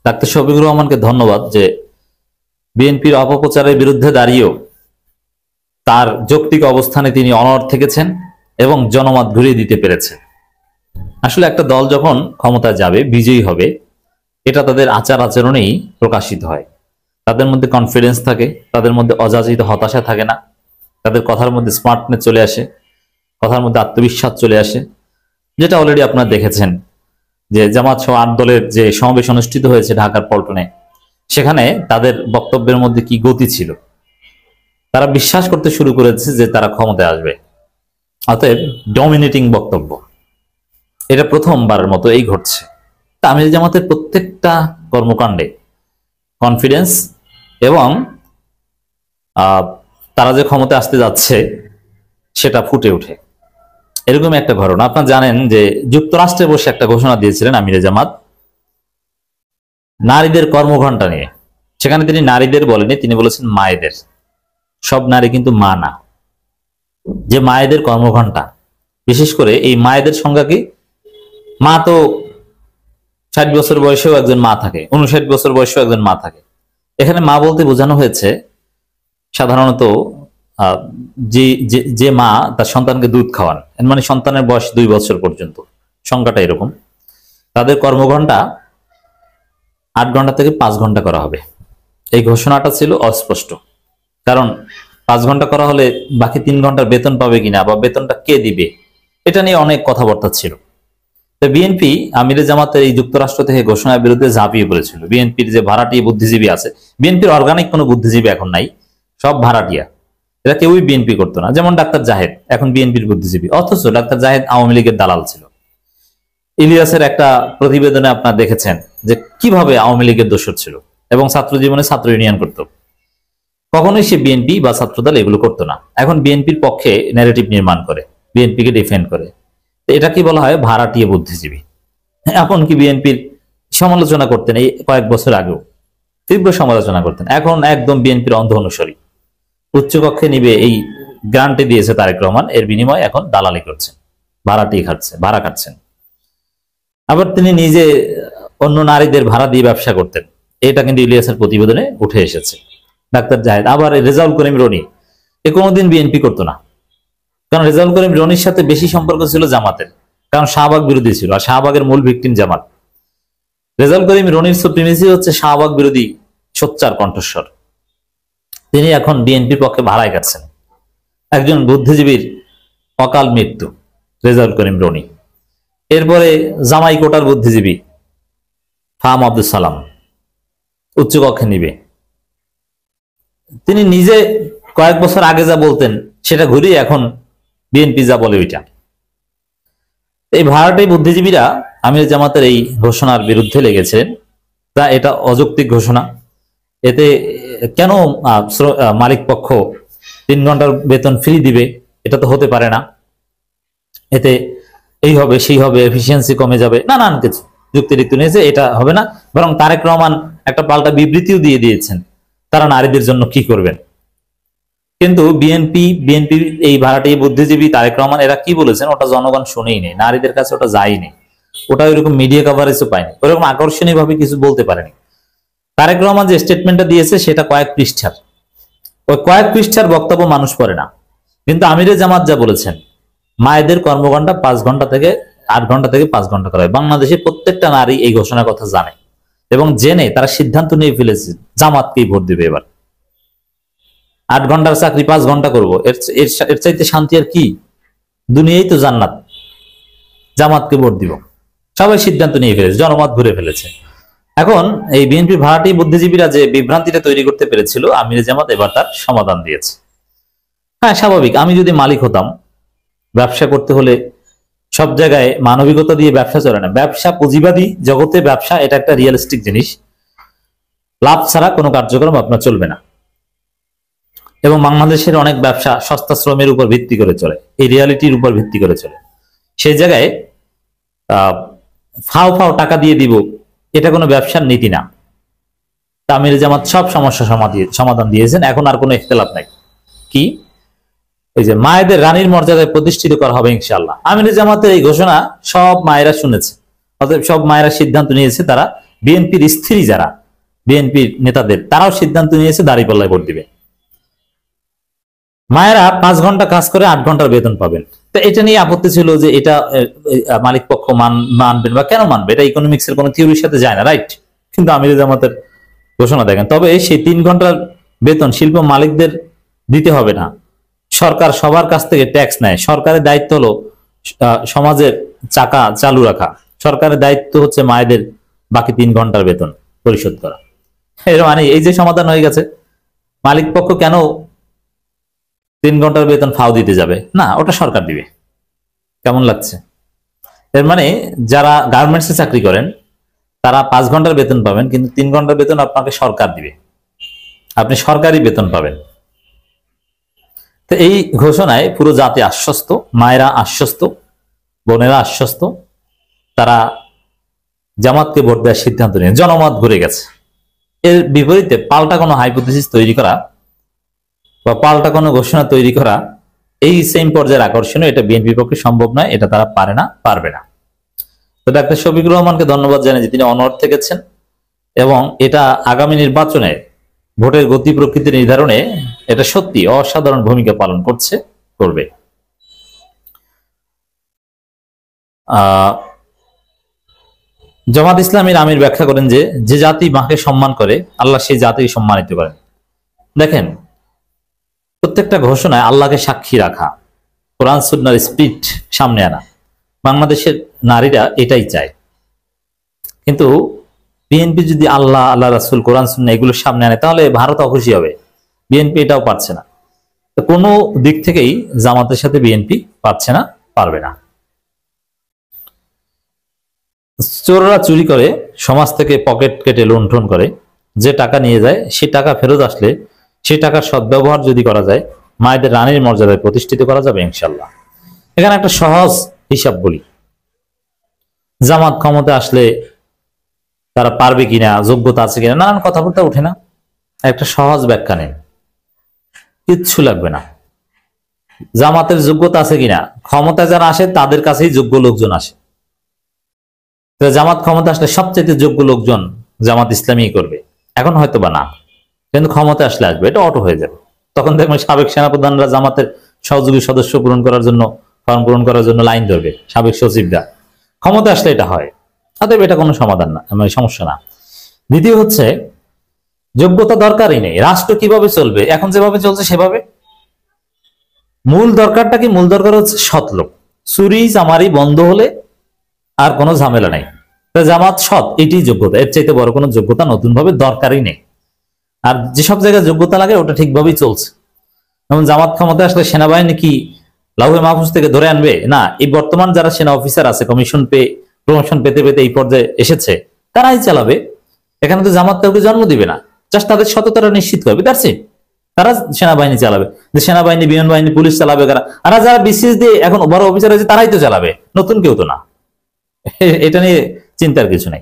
Doctor Shafiqur রহমানকে ধন্যবাদ যে বিএনপির অপপ্রচারের বিরুদ্ধে দাঁড়িয়েও তার যৌক্তিক অবস্থানে তিনি অনড় থেকেছেন এবং জনমত ঘুরিয়ে দিতে পেরেছে। আসলে একটা দল যখন ক্ষমতায় যাবে, বিজয়ী হবে, এটা তাদের আচার আচরণেই প্রকাশিত হয়। তাদের মধ্যে কনফিডেন্স থাকে, তাদের মধ্যে অযাচিত হতাশা থাকে না, তাদের কথার মধ্যে স্মার্টনেস চলে আসে, কথার মধ্যে আত্মবিশ্বাস চলে আসে, যেটা অলরেডি আপনারা দেখেছেন যে জামাত সহ 8 দলের যে সমাবেশ অনুষ্ঠিত হয়েছে ঢাকার পল্টনে, সেখানে তাদের বক্তব্যের মধ্যে কি গতি ছিল। তারা বিশ্বাস করতে শুরু করেছে যে তারা ক্ষমতায় আসবে, অতএব ডমিনেটিং বক্তব্য। এটা প্রথমবারের মতো এই ঘটছে। তামিল জামাতের প্রত্যেকটা কর্মকাণ্ডে কনফিডেন্স এবং তারা যে ক্ষমতায় আসতে যাচ্ছে সেটা ফুটে ওঠে। এরকম একটা ঘটনা আপনারা জানেন যে যুক্তরাষ্ট্রে বসে একটা ঘোষণা দিয়েছিলেন আমিরে জামাত নারীদের কর্মঘণ্টা নিয়ে। সেখানে তিনি নারীদের বলেনি, তিনি বলেছেন মায়েদের। সব নারী কিন্তু মা না, যে মায়েদের কর্মঘণ্টা, বিশেষ করে এই মায়েদের সংজ্ঞা কি? মা তো 60 বছর বয়সেও একজন মা থাকে, 59 বছর বয়সেও একজন মা থাকে। এখানে মা বলতে বোঝানো হয়েছে সাধারণত যে মা তার সন্তানকে দুধ খাওয়ান, মানে সন্তানের বয়স 2 বছর পর্যন্ত, সংখ্যাটা এরকম। তাদের কর্মঘণ্টা 8 ঘন্টা থেকে 5 ঘন্টা করা হবে। এই ঘোষণাটা ছিল অস্পষ্ট, কারণ 5 ঘন্টা করা হলে বাকি 3 ঘন্টার বেতন পাবে কিনা বা বেতনটা কে দিবে, এটা নিয়ে অনেক কথাবার্তা ছিল। তো বিএনপি আমিরে জামাতের এই যুক্তরাষ্ট্র থেকে ঘোষণার বিরুদ্ধে ঝাঁপিয়ে পড়েছিল। বিএনপির যে ভাড়াটিয়া বুদ্ধিজীবী আছে, বিএনপির অর্গানিক কোনো বুদ্ধিজীবী এখন নাই, সব ভাড়াটিয়া। এরা কেউই বিএনপি করতো না। যেমন ডাক্তার জাহেদ এখন বিএনপির বুদ্ধিজীবী, অথচ ডাক্তার জাহেদ আওয়ামী লীগের দালাল ছিল। ইলিয়াসের একটা প্রতিবেদনে আপনারা দেখেছেন যে কিভাবে আওয়ামী লীগের দোসর ছিল এবং ছাত্র জীবনে ছাত্র ইউনিয়ন করত। কখনোই সে বিএনপি বা ছাত্রদল এগুলো করতো না। এখন বিএনপির পক্ষে ন্যারেটিভ নির্মাণ করে, বিএনপিকে ডিফেন্ড করে। এটা কি বলা হয়? ভাড়াটিয়া বুদ্ধিজীবী। এখন কি বিএনপির সমালোচনা করতেন এই কয়েক বছর আগেও, তীব্র সমালোচনা করতেন। এখন একদম বিএনপির অন্ধ অনুসারী। উচ্চকক্ষে নিবে এই গ্রান্টে দিয়েছে তারেক রহমান, এর বিনিময়ে এখন দালালি করছেন, ভাড়া খাচ্ছেন। আবার তিনি নিজে অন্য নারীদের ভাড়া দিয়ে ব্যবসা করতেন, এটা কিন্তু ইলিয়াসের প্রতিবেদনে উঠে এসেছে। ডাক্তার জাহেদ, আবার রেজাউল করিম রনি, এ কোনোদিন বিএনপি করতো না, কারণ রেজাউল করিম রনির সাথে বেশি সম্পর্ক ছিল জামাতের, কারণ শাহবাগ বিরোধী ছিল, আর শাহবাগের মূল ভিকটিম জামাত। রেজাউল করিম রনির সুপ্রিমেসি হচ্ছে শাহবাগ বিরোধী সোচ্চার কণ্ঠস্বর। তিনি এখন বিএনপির পক্ষে ভাড়ায় কাটছেন। একজন বুদ্ধিজীবীর অকাল মৃত্যু রেজাউল করিম রনি। এরপরে জামাই কোটার বুদ্ধিজীবী ফাহাম আব্দুল সালাম উচ্চকক্ষে নিবে। তিনি নিজে কয়েক বছর আগে যা বলতেন সেটা ঘুরিয়ে এখন বিএনপি যা বলে ওইটা। এই ভাড়াটে বুদ্ধিজীবীরা আমির জামাতের এই ঘোষণার বিরুদ্ধে লেগেছেন। তা এটা অযৌক্তিক ঘোষণা। এতে কেন মালিক পক্ষ 3 ঘন্টার বেতন ফ্রি দিবে? এটা তো হতে পারে না। এতে এই হবে সেই হবে, এফিসিয়েন্সি কমে যাবে, নানান কিছু যুক্তিরিক্ত নিয়েছে। এটা হবে না, বরং তারেক রহমান একটা পাল্টা বিবৃতিও দিয়ে দিয়েছেন তারা নারীদের জন্য কি করবেন। কিন্তু বিএনপি এই ভাড়াটি বুদ্ধিজীবী তারেক রহমান এরা কি বলেছেন ওটা জনগণ শুনেই নেই, নারীদের কাছে ওটা যায়নি, ওটা ওইরকম মিডিয়া কভারেজও পায়নি, ওইরকম আকর্ষণীয় ভাবে কিছু বলতে পারেনি। তারেক রহমান যে স্টেটমেন্টটা দিয়েছে সেটা কয়েক পৃষ্ঠার, ওই কয়েক পৃষ্ঠার বক্তব্য মানুষ পড়ে না। কিন্তু আমিরে জামাত যা বলেছেন, মায়েদের কর্মঘণ্টা 5 ঘন্টা থেকে 8 ঘন্টা থেকে 5 ঘন্টা করা হয়। বাংলাদেশের প্রত্যেকটা নারী এই ঘোষণার কথা জানে এবং জেনে তারা সিদ্ধান্ত নিয়ে ফেলেছে জামাতকেই ভোট দেবে। এবার 8 ঘন্টার চাকরি 5 ঘন্টা করবো, এর চাইতে শান্তি আর কি? দুনিয়াই তো জান্নাত। জামাতকে ভোট দিব, সবাই সিদ্ধান্ত নিয়ে ফেলেছে, জনমত ঘুরে ফেলেছে। এখন এই বিএনপি ভাড়াটি বুদ্ধিজীবীরা যে বিভ্রান্তিটা তৈরি করতে পেরেছিল, আমিরে জামাত এবার তার সমাধান দিয়েছে। হ্যাঁ, স্বাভাবিক, আমি যদি মালিক হতাম, ব্যবসা করতে হলে সব জায়গায় মানবিকতা দিয়ে ব্যবসা চলে না। ব্যবসা পুঁজিবাদী জগতে ব্যবসা এটা একটা রিয়েলিস্টিক জিনিস, লাভ ছাড়া কোনো কার্যক্রম আপনার চলবে না। এবং বাংলাদেশের অনেক ব্যবসা সস্তা শ্রমের উপর ভিত্তি করে চলে, এই রিয়ালিটির উপর ভিত্তি করে চলে। সেই জায়গায় ফাও টাকা দিয়ে দিব, এটা কোনো ব্যবসার নীতি না। আমির জামাত সব সমস্যা সমাধান দিয়েছেন, এখন আর কোনো ইখতিলাফ নাই। কি? এই যে মায়েদের রানীর মর্যাদায় প্রতিষ্ঠিত করা হবে ইনশাআল্লাহ। আমির জামাতের এই ঘোষণা সব মায়েরা শুনেছে, অতএব সব মায়েরা সিদ্ধান্ত নিয়েছে তারা বিএনপির স্ত্রী যারা, বিএনপির নেতাদের, তারাও সিদ্ধান্ত নিয়েছে দাঁড়িপাল্লায় ভোট দিবে। মায়েরা 5 ঘন্টা কাজ করে 8 ঘন্টার বেতন পাবেন। তো এটা নিয়ে আপত্তি ছিল যে এটা মালিক পক্ষ মানবেন বা কেন মানবে, এটা ইকোনমিক্স এর কোনো থিওরির সাথে যায় না, রাইট? কিন্তু আমির জামাতের ঘোষণা দেখেন। তবে সেই 3 ঘন্টার বেতন শিল্প মালিকদের দিতে হবে না, সরকার সবার কাছ থেকে ট্যাক্স নেয়। সরকারের দায়িত্ব হলো সমাজের চাকা চালু রাখা, সরকারের দায়িত্ব হচ্ছে মায়েদের বাকি 3 ঘন্টার বেতন পরিশোধ করা। এর মানে এই যে সমাধান হয়ে গেছে, মালিক পক্ষ কেন 3 ঘন্টার বেতন ফাও দিতে যাবে? না, ওটা সরকার দিবে। কেমন লাগছে? এর মানে যারা গার্মেন্টসে চাকরি করেন তারা 5 ঘন্টার বেতন পাবেন, কিন্তু 3 ঘন্টার বেতন আপনাকে সরকার দিবে, আপনি সরকারি বেতন পাবেন। তো এই ঘোষণায় পুরো জাতি আশ্বস্ত, মায়েরা আশ্বস্ত, বোনেরা আশ্বস্ত। তারা জামাতকে ভোট দেওয়ার সিদ্ধান্ত নিয়ে জনমত ঘুরে গেছে। এর বিপরীতে পাল্টা কোনো হাইপোথিসিস তৈরি করা বা পাল্টা কোনো ঘোষণা তৈরি করা এই সেম পর্যায়ের আকর্ষণীয়, এটা বিএনপির পক্ষে সম্ভব নয়, এটা তারা পারে না, পারবে না। তো ডাক্তার শফিকুর রহমানকে ধন্যবাদ জানাই যে তিনি অনড় থেকেছেন এবং এটা আগামী নির্বাচনে ভোটের গতি প্রকৃতি নির্ধারণে এটা সত্যি অসাধারণ ভূমিকা পালন করবে। জামাত ইসলামীর আমির ব্যাখ্যা করেন যে যে জাতি মাকে সম্মান করে আল্লাহ সেই জাতিকে সম্মানিত করেন। দেখেন, প্রত্যেকটা ঘোষণায় আল্লাহকে সাক্ষী রাখা, কোরআন সুন্নাহর স্পিরিট সামনে আনা, বাংলাদেশের নারীরা এটাই চায়। কিন্তু বিএনপি যদি আল্লাহ, আল্লাহ রাসূল, কোরআন সুন্নাহ এগুলো সামনে আনে তাহলে ভারত অখুশি হবে। বিএনপি এটাও পারছে না। তো কোনো দিক থেকেই জামাতের সাথে বিএনপি পারছে না, পারবে না। চোররা চুরি করে, সমাজ থেকে পকেট কেটে লুণ্ঠন করে, যে টাকা নিয়ে যায় সে টাকা ফেরত আসলে সেই টাকার সদ্ব্যবহার যদি করা যায় মায়েদের রানীর মর্যাদায় প্রতিষ্ঠিত করা যাবে ইনশাল্লাহ। এখানে একটা সহজ হিসাব বলি, জামাত ক্ষমতা আসলে তারা পারবে কিনা, যোগ্যতা আছে কিনা, নানান কথাবার্তা উঠে না। একটা সহজ ব্যাখ্যা নেই, কিচ্ছু লাগবে না। জামাতের যোগ্যতা আছে কিনা, ক্ষমতা যারা আসে তাদের কাছেই যোগ্য লোকজন আসে। জামাত ক্ষমতা আসলে সবচেয়ে যোগ্য লোকজন জামাত ইসলামী করবে, এখন হয়তো বা না, কিন্তু ক্ষমতা আসলে আসবে, এটা অটো হয়ে যাবে। তখন দেখবেন সাবেক সেনাপ্রধানরা জামাতের সহযোগী সদস্য পূরণ করার জন্য, ফর্ম পূরণ করার জন্য লাইন ধরবে, সাবেক সচিবরা। ক্ষমতা আসলে এটা হয়, অতএব এটা কোনো সমাধান না, মানে সমস্যা না। দ্বিতীয় হচ্ছে, যোগ্যতা দরকারই নেই, রাষ্ট্র কিভাবে চলবে, এখন যেভাবে চলছে সেভাবে। মূল দরকারটা কি? মূল দরকার হচ্ছে সৎ লোক। চুরি চামারি বন্ধ হলে আর কোনো ঝামেলা নাই। জামাত সৎ, এটাই যোগ্যতা, এর চাইতে বড় কোনো যোগ্যতা নতুন ভাবে দরকারই নেই। আর যেসব জায়গায় যোগ্যতা লাগে ওটা ঠিকভাবেই চলছে। যেমন জামাত ক্ষমতা আসলে সেনাবাহিনী কি লাউহে মাহফুজ থেকে ধরে আনবে? না, এই বর্তমান যারা সেনা অফিসার আছে কমিশন প্রমোশন পেতে পেতে এই পর্যায়ে এসেছে, তারাই চালাবে। এখানে তো জামাত কাউকে জন্ম দিবে না, জাস্ট তাদের সততাটা নিশ্চিত করবে, তারা সেনাবাহিনী চালাবে। যে সেনাবাহিনী, বিমান বাহিনী, পুলিশ চালাবে কারা? আর যারা বিসিএস দিয়ে এখন বড় অফিসার হয়েছে তারাই তো চালাবে, নতুন কেউ তো না। এটা নিয়ে চিন্তার কিছু নাই।